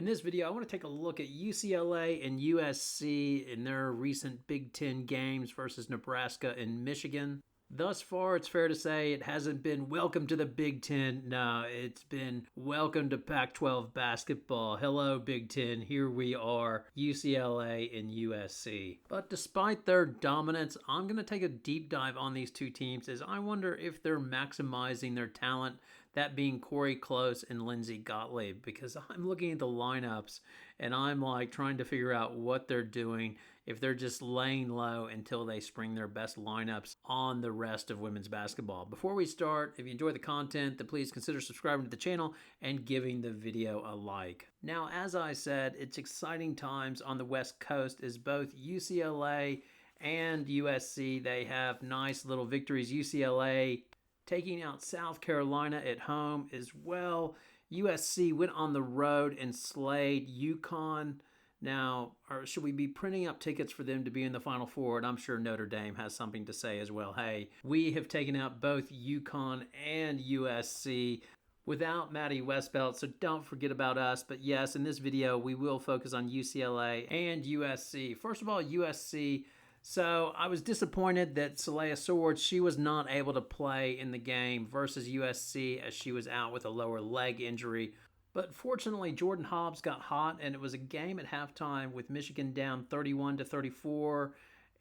In this video, I want to take a look at UCLA and USC in their recent Big Ten games versus Nebraska and Michigan. Thus far, it's fair to say it hasn't been welcome to the Big Ten. No, it's been welcome to Pac-12 basketball. Hello, Big Ten. Here we are, UCLA and USC. But despite their dominance, I'm going to take a deep dive on these two teams as I wonder if they're maximizing their talent, that being Corey Close and Lindsey Gottlieb, because I'm looking at the lineups and I'm like trying to figure out what they're doing, if they're just laying low until they spring their best lineups on the rest of women's basketball. Before we start, if you enjoy the content, then please consider subscribing to the channel and giving the video a like. Now, as I said, it's exciting times on the West Coast as both UCLA and USC, they have nice little victories. UCLA taking out South Carolina at home as well. USC went on the road and slayed UConn. Now, should we be printing up tickets for them to be in the Final Four? And I'm sure Notre Dame has something to say as well. Hey, we have taken out both UConn and USC without Maddie Westbelt, so don't forget about us. But yes, in this video, we will focus on UCLA and USC. First of all, USC. So I was disappointed that Saleha Swords, she was not able to play in the game versus USC as she was out with a lower leg injury. But fortunately, Jordan Hobbs got hot, and it was a game at halftime with Michigan down 31-34.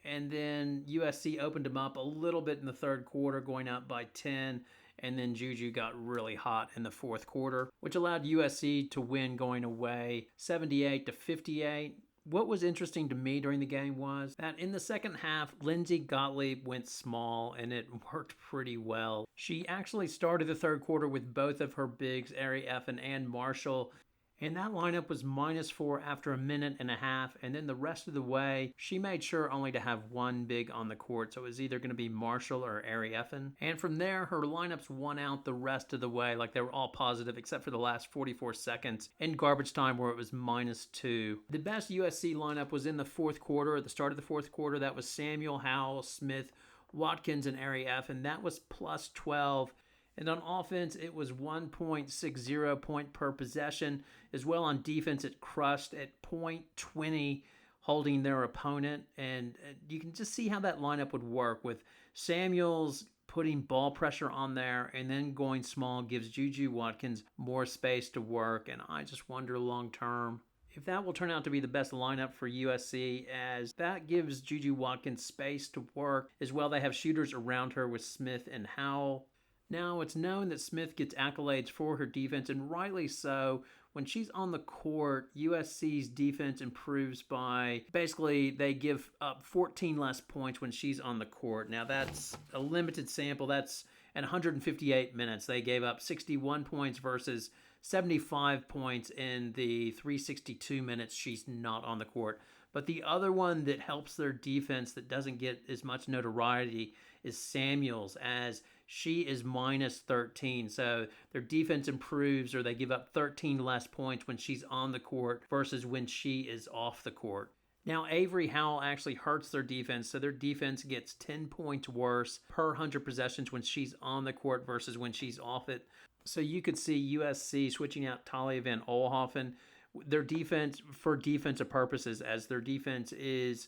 And then USC opened them up a little bit in the third quarter, going up by 10. And then Juju got really hot in the fourth quarter, which allowed USC to win going away 78-58. What was interesting to me during the game was that in the second half, Lindsey Gottlieb went small, and it worked pretty well. She actually started the third quarter with both of her bigs, Ari Effin and Marshall, and that lineup was -4 after a minute and a half, and then the rest of the way, she made sure only to have one big on the court, so it was either going to be Marshall or Ari Effin. And from there, her lineups won out the rest of the way, like they were all positive, except for the last 44 seconds in garbage time where it was -2. The best USC lineup was in the fourth quarter, at the start of the fourth quarter. That was Samuel, Howell, Smith, Watkins, and Ari Effin. That was +12. And on offense, it was 1.60 point per possession. As well on defense, it crushed at .20, holding their opponent. And you can just see how that lineup would work with Samuels putting ball pressure on there and then going small gives Juju Watkins more space to work. And I just wonder long term if that will turn out to be the best lineup for USC, as that gives Juju Watkins space to work. As well, they have shooters around her with Smith and Howell. Now, it's known that Smith gets accolades for her defense, and rightly so. When she's on the court, USC's defense improves by, basically, they give up 14 less points when she's on the court. Now, that's a limited sample. That's at 158 minutes. They gave up 61 points versus 75 points in the 362 minutes she's not on the court. But the other one that helps their defense that doesn't get as much notoriety is Samuels, as she is -13. So their defense improves, or they give up 13 less points when she's on the court versus when she is off the court. Now, Avery Howell actually hurts their defense, so their defense gets 10 points worse per 100 possessions when she's on the court versus when she's off it. So you could see USC switching out Talia Van Olhoffen. Their defense, for defensive purposes, as their defense is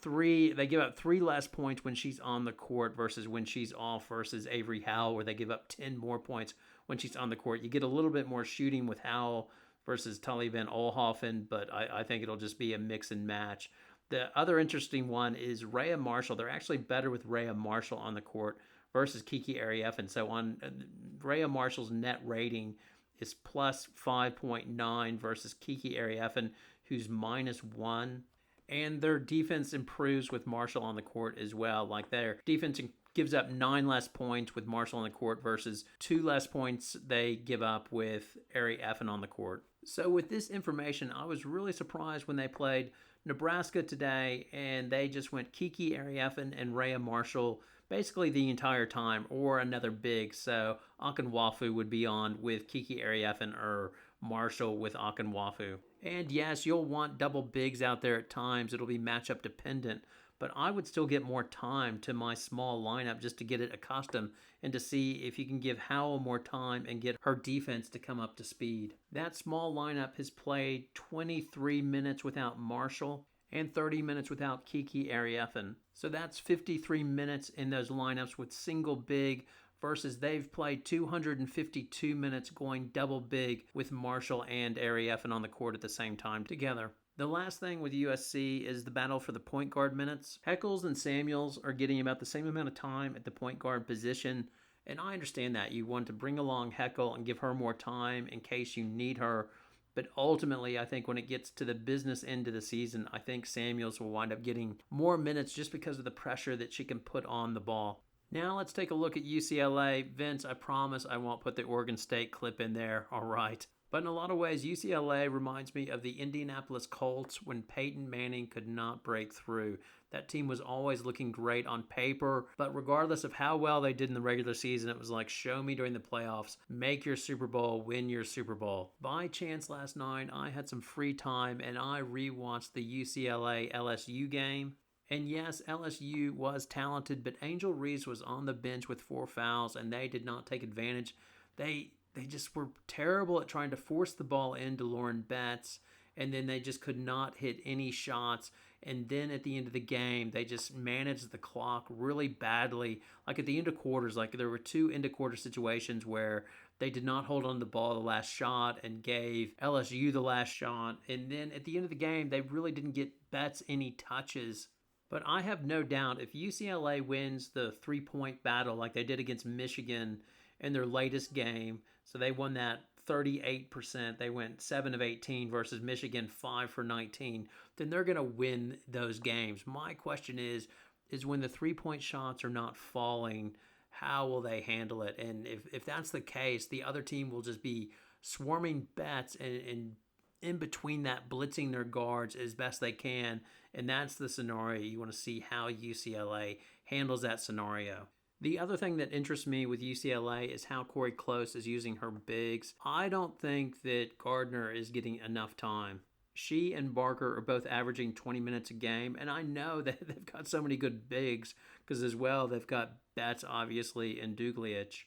they give up 3 less points when she's on the court versus when she's off, versus Avery Howell, where they give up 10 more points when she's on the court. You get a little bit more shooting with Howell versus Talia Van Olhoffen, but I think it'll just be a mix and match. The other interesting one is Rhea Marshall. They're actually better with Rhea Marshall on the court versus Kiki Ari Effin. So on Rhea Marshall's net rating is +5.9 versus Kiki Ari Effin, who's -1. And their defense improves with Marshall on the court as well. Like their defense gives up 9 less points with Marshall on the court versus 2 less points they give up with Ari Effin on the court. So with this information, I was really surprised when they played Nebraska today and they just went Kiki Ari Effin and Rhea Marshall basically the entire time, or another big. So Akinwafu would be on with Kiki Ari Effin or Marshall with Akinwafu. And yes, you'll want double bigs out there at times. It'll be matchup dependent. but I would still get more time to my small lineup just to get it accustomed and to see if you can give Howell more time and get her defense to come up to speed. That small lineup has played 23 minutes without Marshall and 30 minutes without Kiki Arieffin. So that's 53 minutes in those lineups with single big versus they've played 252 minutes going double big with Marshall and Arieffin on the court at the same time together. The last thing with USC is the battle for the point guard minutes. Heckles and Samuels are getting about the same amount of time at the point guard position, and I understand that. You want to bring along Heckel and give her more time in case you need her, but ultimately I think when it gets to the business end of the season, I think Samuels will wind up getting more minutes just because of the pressure that she can put on the ball. Now let's take a look at UCLA. Vince, I promise I won't put the Oregon State clip in there, all right? But in a lot of ways, UCLA reminds me of the Indianapolis Colts when Peyton Manning could not break through. That team was always looking great on paper, but regardless of how well they did in the regular season, it was like, show me during the playoffs, make your Super Bowl, win your Super Bowl. By chance last night, I had some free time and I rewatched the UCLA LSU game. And yes, LSU was talented, but Angel Reese was on the bench with 4 fouls, and they did not take advantage. They just were terrible at trying to force the ball into Lauren Betts, and then they just could not hit any shots. And then at the end of the game, they just managed the clock really badly. Like at the end of quarters, like there were 2 end of quarter situations where they did not hold on to the ball the last shot and gave LSU the last shot. And then at the end of the game, they really didn't get Betts any touches. But I have no doubt if UCLA wins the 3-point battle like they did against Michigan in their latest game, so they won that 38%, they went 7 of 18 versus Michigan 5 for 19, then they're going to win those games. My question is when the 3-point shots are not falling, how will they handle it? And if that's the case, the other team will just be swarming Betts and in between that, blitzing their guards as best they can. And that's the scenario. You want to see how UCLA handles that scenario. The other thing that interests me with UCLA is how Corey Close is using her bigs. I don't think that Gardner is getting enough time. She and Barker are both averaging 20 minutes a game, and I know that they've got so many good bigs because as well they've got Betts, obviously, and Dugliach.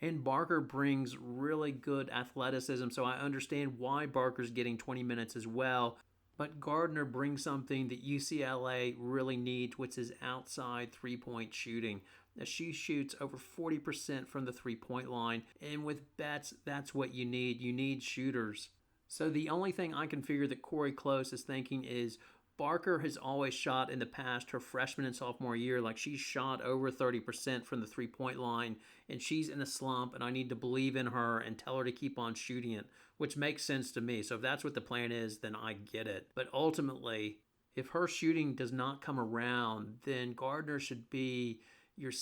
And Barker brings really good athleticism, so I understand why Barker's getting 20 minutes as well. But Gardner brings something that UCLA really needs, which is outside three-point shooting. Now, she shoots over 40% from the three-point line, and with Betts, that's what you need. You need shooters. So the only thing I can figure that Corey Close is thinking is Barker has always shot in the past, her freshman and sophomore year, like she's shot over 30% from the three-point line, and she's in a slump, and I need to believe in her and tell her to keep on shooting it, which makes sense to me. So if that's what the plan is, then I get it. But ultimately, if her shooting does not come around, then Gardner should be your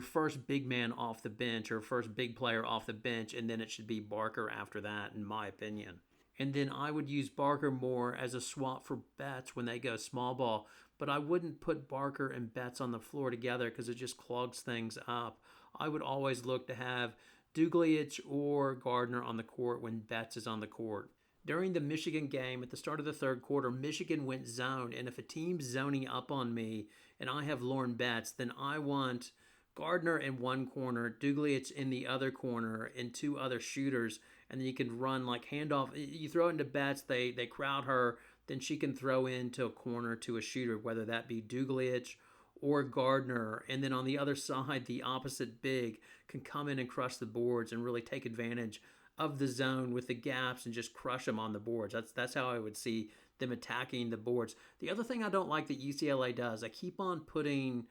first big man off the bench or first big player off the bench, and then it should be Barker after that, in my opinion. And then I would use Barker more as a swap for Betts when they go small ball. But I wouldn't put Barker and Betts on the floor together because it just clogs things up. I would always look to have Dugliach or Gardner on the court when Betts is on the court. During the Michigan game at the start of the third quarter, Michigan went zone. And if a team's zoning up on me and I have Lauren Betts, then I want Gardner in one corner, Dugliach in the other corner, and 2 other shooters. And then you can run like handoff. You throw it into Betts, they crowd her, then she can throw into a corner to a shooter, whether that be Dugliach or Gardner. And then on the other side, the opposite big can come in and crush the boards and really take advantage of the zone with the gaps and just crush them on the boards. That's how I would see them attacking the boards. The other thing I don't like that UCLA does, I keep on putting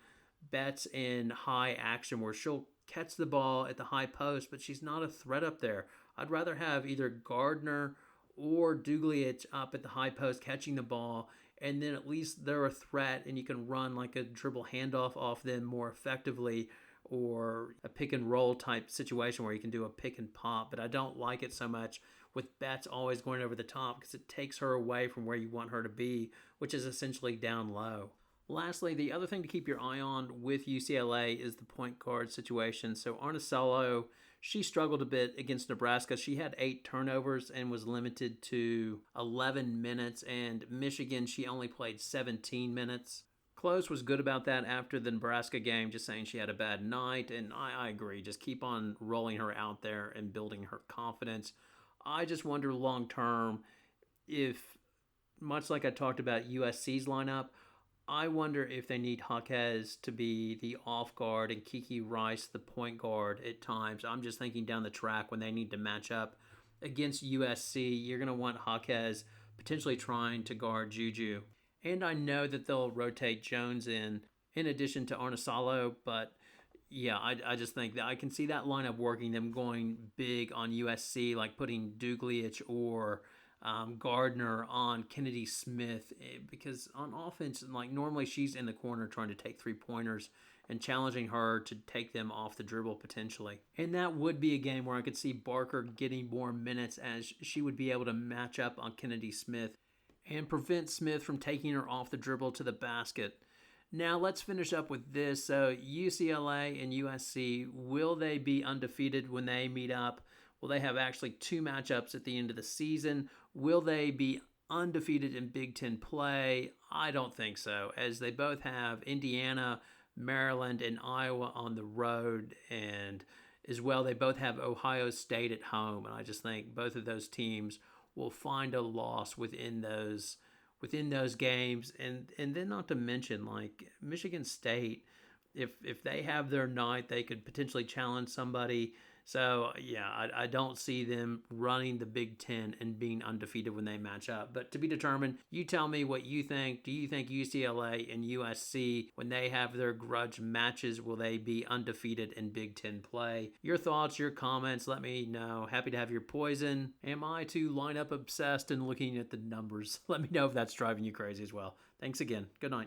Betts in high action where she'll catch the ball at the high post, but she's not a threat up there. I'd rather have either Gardner or Dugliach up at the high post catching the ball, and then at least they're a threat and you can run like a dribble handoff off them more effectively, or a pick and roll type situation where you can do a pick and pop. But I don't like it so much with Betts always going over the top because it takes her away from where you want her to be, which is essentially down low. Lastly, the other thing to keep your eye on with UCLA is the point guard situation. So Arnicello, she struggled a bit against Nebraska. She had 8 turnovers and was limited to 11 minutes. And Michigan, she only played 17 minutes. Close was good about that after the Nebraska game, just saying she had a bad night, and I agree. Just keep on rolling her out there and building her confidence. I just wonder long term if, much like I talked about USC's lineup, I wonder if they need Jaquez to be the off guard and Kiki Rice the point guard at times. I'm just thinking down the track when they need to match up against USC, you're going to want Jaquez potentially trying to guard Juju. And I know that they'll rotate Jones in addition to Arnasalo, but yeah, I just think that I can see that lineup working, them going big on USC, like putting Dugliich or Gardner on Kennedy Smith, because on offense, like normally she's in the corner trying to take 3-pointers and challenging her to take them off the dribble potentially. And that would be a game where I could see Barker getting more minutes as she would be able to match up on Kennedy Smith and prevent Smith from taking her off the dribble to the basket. Now let's finish up with this. So UCLA and USC, will they be undefeated when they meet up? Will they have actually 2 matchups at the end of the season? Will they be undefeated in Big Ten play? I don't think so, as they both have Indiana, Maryland, and Iowa on the road, and as well they both have Ohio State at home, and I just think both of those teams will find a loss within those games, and then not to mention like Michigan State, if they have their night, they could potentially challenge somebody. So yeah, I don't see them running the Big Ten and being undefeated when they match up. But to be determined, you tell me what you think. Do you think UCLA and USC, when they have their grudge matches, will they be undefeated in Big Ten play? Your thoughts, your comments, let me know. Happy to have your poison. Am I too lineup obsessed and looking at the numbers? Let me know if that's driving you crazy as well. Thanks again. Good night.